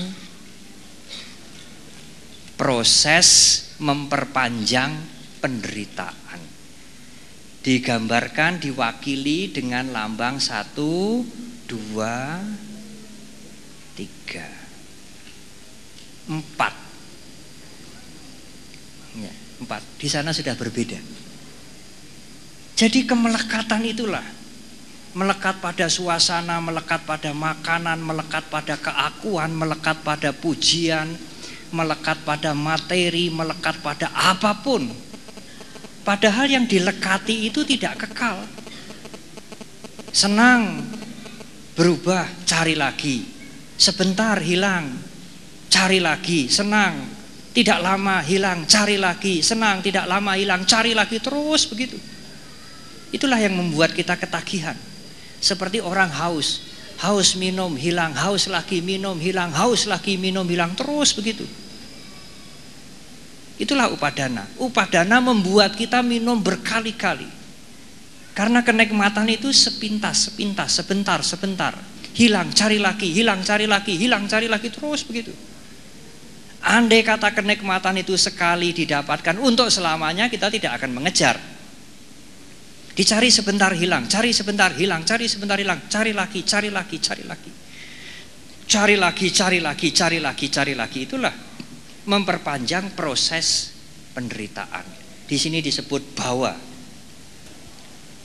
proses memperpanjang penderitaan. Digambarkan, diwakili dengan lambang 1, 2, 3, 4. Ya, 4. Di sana sudah berbeda. Jadi kemelekatan itulah, melekat pada suasana, melekat pada makanan, melekat pada keakuan, melekat pada pujian, melekat pada materi, melekat pada apapun. Padahal yang dilekati itu tidak kekal. Senang, berubah, cari lagi. Sebentar hilang, cari lagi. Senang, tidak lama hilang, cari lagi. Senang, tidak lama hilang, cari lagi. Terus begitu. Itulah yang membuat kita ketagihan. Seperti orang haus. Haus minum, hilang. Haus lagi minum, hilang. Haus lagi minum, hilang. Terus begitu. Itulah upadana. Upadana membuat kita minum berkali-kali. Karena kenikmatan itu sepintas, sebentar. Hilang, cari lagi, hilang, cari lagi, hilang, cari lagi, terus begitu. Andai kata kenikmatan itu sekali didapatkan untuk selamanya, kita tidak akan mengejar. Dicari sebentar hilang, cari sebentar hilang, cari sebentar hilang, cari lagi, cari lagi, cari lagi. Cari lagi, cari lagi, cari lagi, cari lagi. Itulah memperpanjang proses penderitaan. Di sini disebut bawa.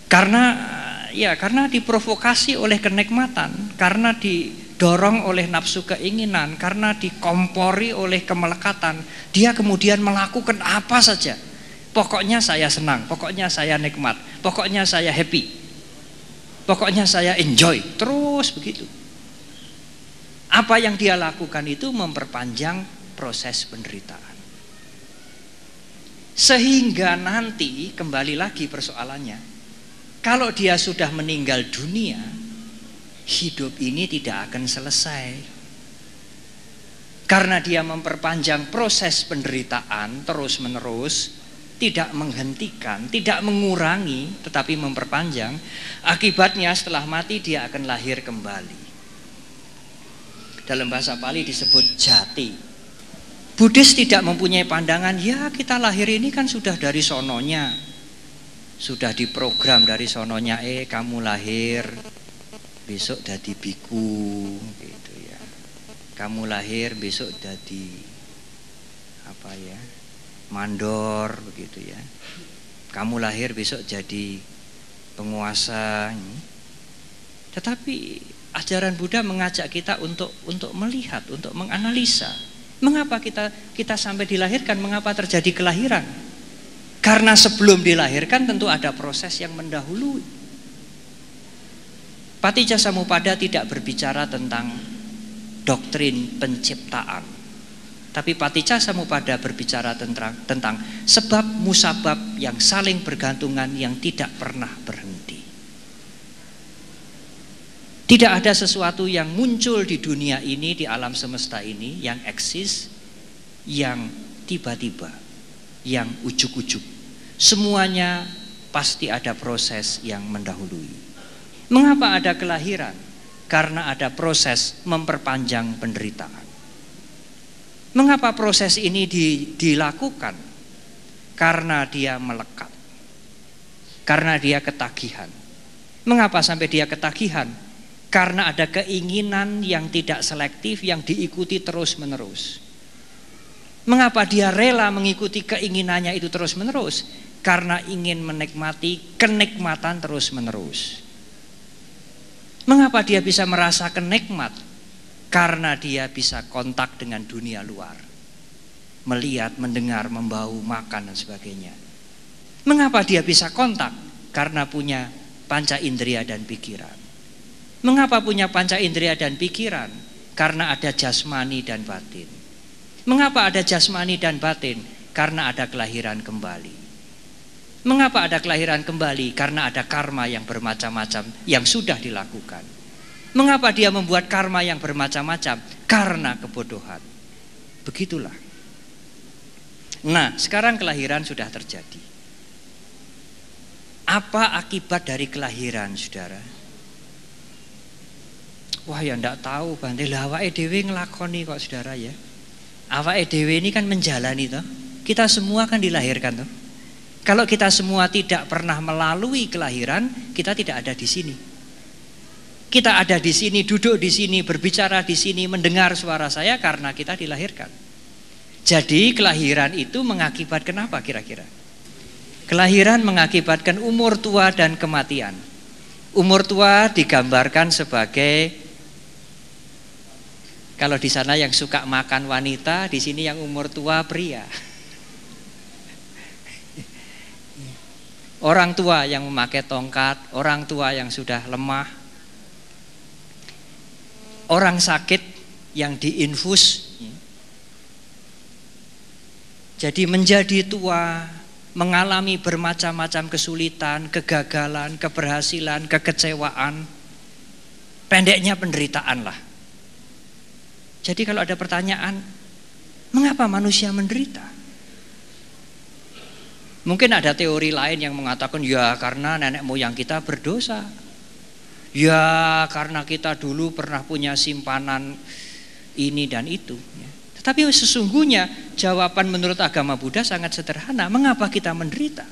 Karena diprovokasi oleh kenikmatan, karena didorong oleh nafsu keinginan, karena dikompori oleh kemelekatan, dia kemudian melakukan apa saja. Pokoknya saya senang, pokoknya saya nikmat, pokoknya saya happy, pokoknya saya enjoy, terus begitu. Apa yang dia lakukan itu memperpanjang proses penderitaan. Sehingga nanti kembali lagi persoalannya, kalau dia sudah meninggal dunia, hidup ini tidak akan selesai. Karena dia memperpanjang proses penderitaan terus-menerus, tidak menghentikan, tidak mengurangi, tetapi memperpanjang. Akibatnya setelah mati dia akan lahir kembali. Dalam bahasa Pali disebut jati. Buddhis tidak mempunyai pandangan, ya kita lahir ini kan sudah dari sononya, sudah diprogram dari sononya, kamu lahir besok jadi biku gitu ya. Kamu lahir besok jadi apa ya? Mandor begitu ya. Kamu lahir besok jadi penguasa. Tetapi ajaran Buddha mengajak kita untuk melihat, untuk menganalisa. Mengapa kita sampai dilahirkan? Mengapa terjadi kelahiran? Karena sebelum dilahirkan tentu ada proses yang mendahului. Paticcasamuppada tidak berbicara tentang doktrin penciptaan, tapi Paticcasamuppada berbicara tentang sebab musabab yang saling bergantungan yang tidak pernah berhenti. Tidak ada sesuatu yang muncul di dunia ini, di alam semesta ini, yang eksis, yang tiba-tiba, yang ujuk-ujuk. Semuanya pasti ada proses yang mendahului. Mengapa ada kelahiran? Karena ada proses memperpanjang penderitaan. Mengapa proses ini dilakukan? Karena dia melekat. Karena dia ketagihan. Mengapa sampai dia ketagihan? Karena ada keinginan yang tidak selektif yang diikuti terus-menerus. Mengapa dia rela mengikuti keinginannya itu terus-menerus? Karena ingin menikmati kenikmatan terus-menerus. Mengapa dia bisa merasakan nikmat? Karena dia bisa kontak dengan dunia luar. Melihat, mendengar, membau, makan dan sebagainya. Mengapa dia bisa kontak? Karena punya panca indera dan pikiran. Mengapa punya panca indera dan pikiran? Karena ada jasmani dan batin. Mengapa ada jasmani dan batin? Karena ada kelahiran kembali. Mengapa ada kelahiran kembali? Karena ada karma yang bermacam-macam yang sudah dilakukan. Mengapa dia membuat karma yang bermacam-macam? Karena kebodohan. Begitulah. Nah, sekarang kelahiran sudah terjadi. Apa akibat dari kelahiran, saudara? Wah, ya ndak tahu, Bante. Lah awake dhewe nglakoni kok, saudara ya. Awake dhewe ini kan menjalani toh. Kita semua kan dilahirkan toh. Kalau kita semua tidak pernah melalui kelahiran, kita tidak ada di sini. Kita ada di sini, duduk di sini, berbicara di sini, mendengar suara saya karena kita dilahirkan. Jadi kelahiran itu mengakibatkan apa kira-kira? Kelahiran mengakibatkan umur tua dan kematian. Umur tua digambarkan sebagai, kalau di sana yang suka makan wanita, di sini yang umur tua pria. Orang tua yang memakai tongkat, orang tua yang sudah lemah, orang sakit yang diinfus. Jadi menjadi tua, mengalami bermacam-macam kesulitan, kegagalan, keberhasilan, kekecewaan. Pendeknya penderitaan lah. Jadi kalau ada pertanyaan, mengapa manusia menderita? Mungkin ada teori lain yang mengatakan, ya karena nenek moyang kita berdosa. Ya karena kita dulu pernah punya simpanan ini dan itu. Tetapi sesungguhnya jawaban menurut agama Buddha sangat sederhana. Mengapa kita menderita?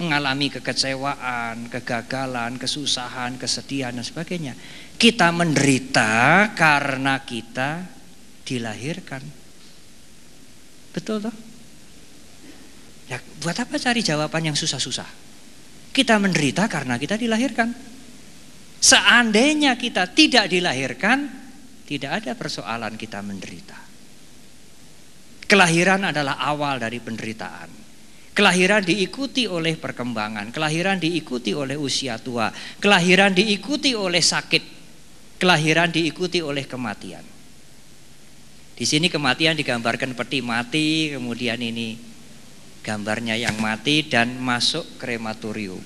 Mengalami kekecewaan, kegagalan, kesusahan, kesedihan dan sebagainya. Kita menderita karena kita dilahirkan. Betul toh? Ya, buat apa cari jawaban yang susah-susah? Kita menderita karena kita dilahirkan. Seandainya kita tidak dilahirkan, tidak ada persoalan kita menderita. Kelahiran adalah awal dari penderitaan. Kelahiran diikuti oleh perkembangan, kelahiran diikuti oleh usia tua, kelahiran diikuti oleh sakit, kelahiran diikuti oleh kematian. Di sini kematian digambarkan peti mati, kemudian ini gambarnya yang mati dan masuk krematorium.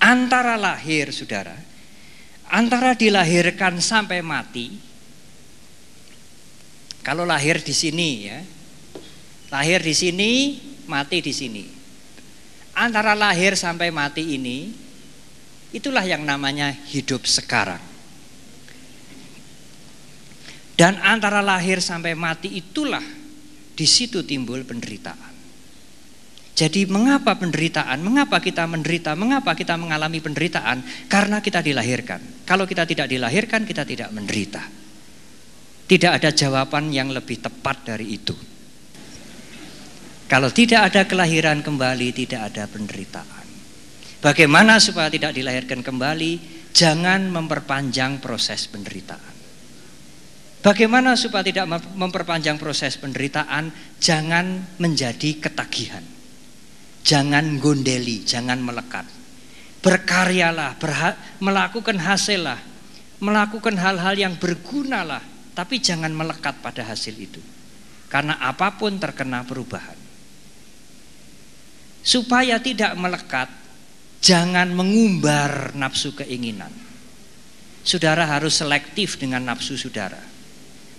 antara lahir, saudara, antara dilahirkan sampai mati. Kalau lahir di sini ya, lahir di sini, mati di sini. Antara lahir sampai mati ini, itulah yang namanya hidup sekarang. Dan antara lahir sampai mati itulah di situ timbul penderitaan. Jadi mengapa penderitaan? Mengapa kita menderita? Mengapa kita mengalami penderitaan? Karena kita dilahirkan. Kalau kita tidak dilahirkan, kita tidak menderita. Tidak ada jawaban yang lebih tepat dari itu. Kalau tidak ada kelahiran kembali, tidak ada penderitaan. Bagaimana supaya tidak dilahirkan kembali? Jangan memperpanjang proses penderitaan. Bagaimana supaya tidak memperpanjang proses penderitaan? Jangan menjadi ketagihan. Jangan gondeli, jangan melekat. Berkaryalah, melakukan hasillah, melakukan hal-hal yang bergunalah, tapi jangan melekat pada hasil itu. Karena apapun terkena perubahan. Supaya tidak melekat, jangan mengumbar nafsu keinginan. Saudara harus selektif dengan nafsu saudara.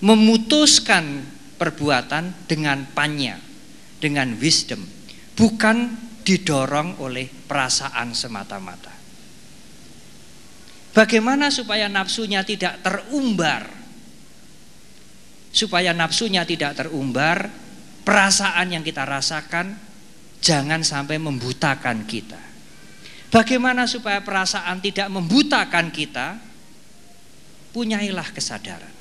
Memutuskan perbuatan dengan panya, dengan wisdom, bukan didorong oleh perasaan semata-mata. Bagaimana supaya nafsunya tidak terumbar? Supaya nafsunya tidak terumbar, perasaan yang kita rasakan jangan sampai membutakan kita. Bagaimana supaya perasaan tidak membutakan kita? Punyailah kesadaran.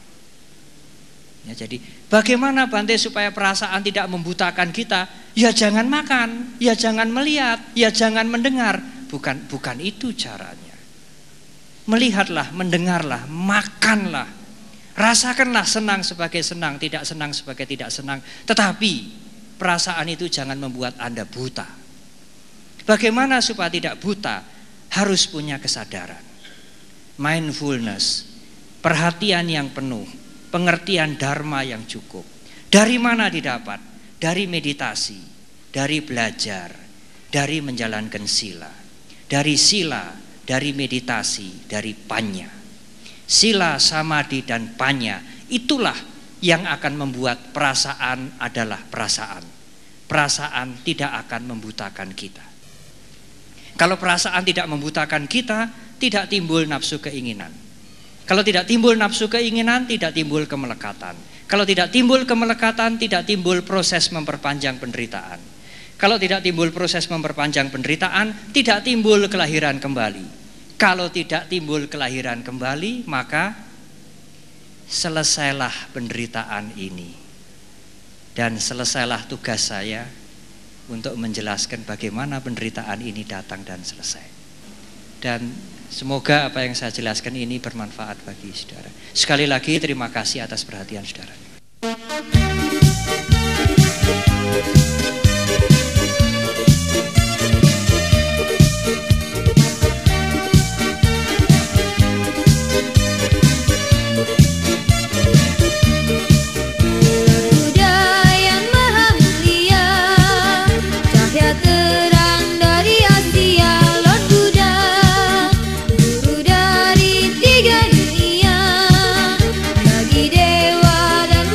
Ya, jadi bagaimana Bante supaya perasaan tidak membutakan kita? Ya jangan makan, ya jangan melihat, ya jangan mendengar. Bukan itu caranya. Melihatlah, mendengarlah, makanlah. Rasakanlah senang sebagai senang, tidak senang sebagai tidak senang. Tetapi perasaan itu jangan membuat Anda buta. Bagaimana supaya tidak buta? Harus punya kesadaran. Mindfulness, perhatian yang penuh, pengertian dharma yang cukup. Dari mana didapat? Dari meditasi, dari belajar, dari menjalankan sila. Dari sila, dari meditasi, dari panya. Sila, samadhi, dan panya, itulah yang akan membuat perasaan adalah perasaan. Perasaan tidak akan membutakan kita. Kalau perasaan tidak membutakan kita, tidak timbul nafsu keinginan. Kalau tidak timbul nafsu keinginan, tidak timbul kemelekatan. Kalau tidak timbul kemelekatan, tidak timbul proses memperpanjang penderitaan. Kalau tidak timbul proses memperpanjang penderitaan, tidak timbul kelahiran kembali. Kalau tidak timbul kelahiran kembali, maka selesailah penderitaan ini. Dan selesailah tugas saya untuk menjelaskan bagaimana penderitaan ini datang dan selesai. Dan semoga apa yang saya jelaskan ini bermanfaat bagi saudara. Sekali lagi terima kasih atas perhatian saudara.
Tiga dunia bagi dewa dan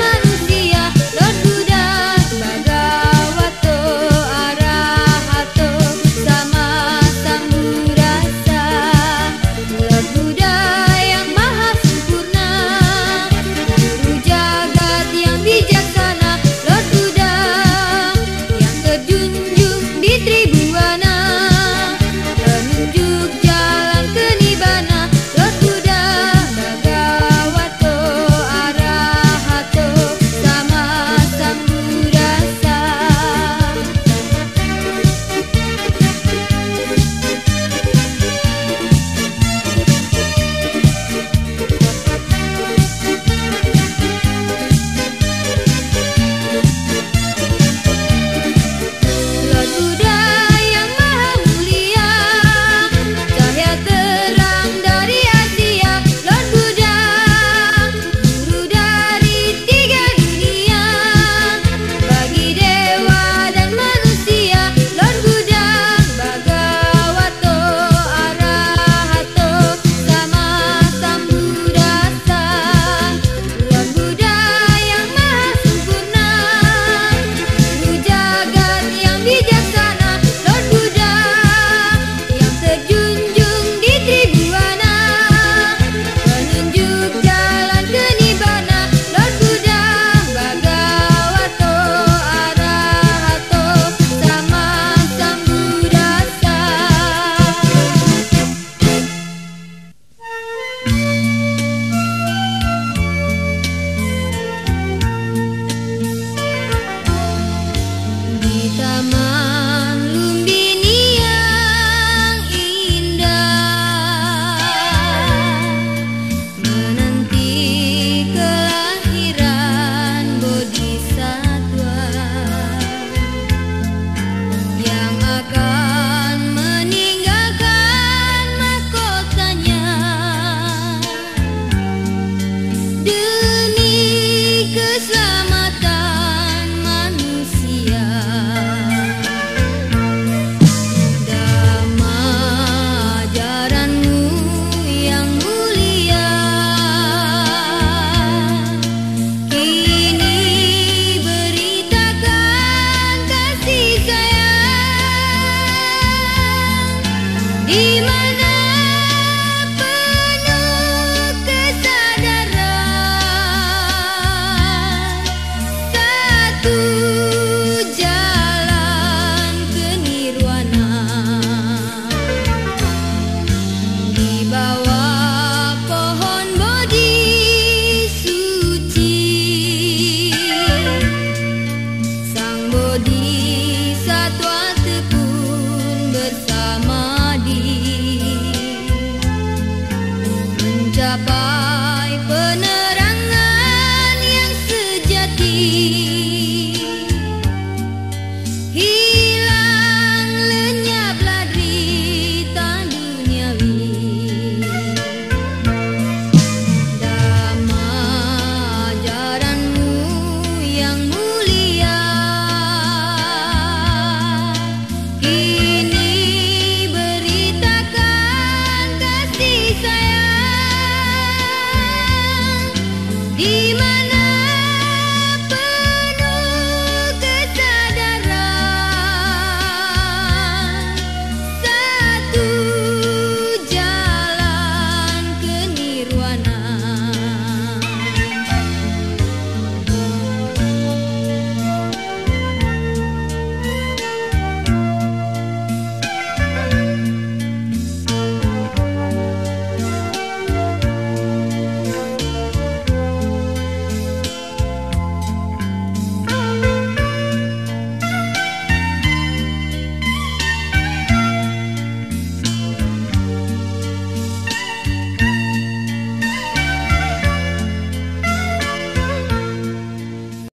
Iman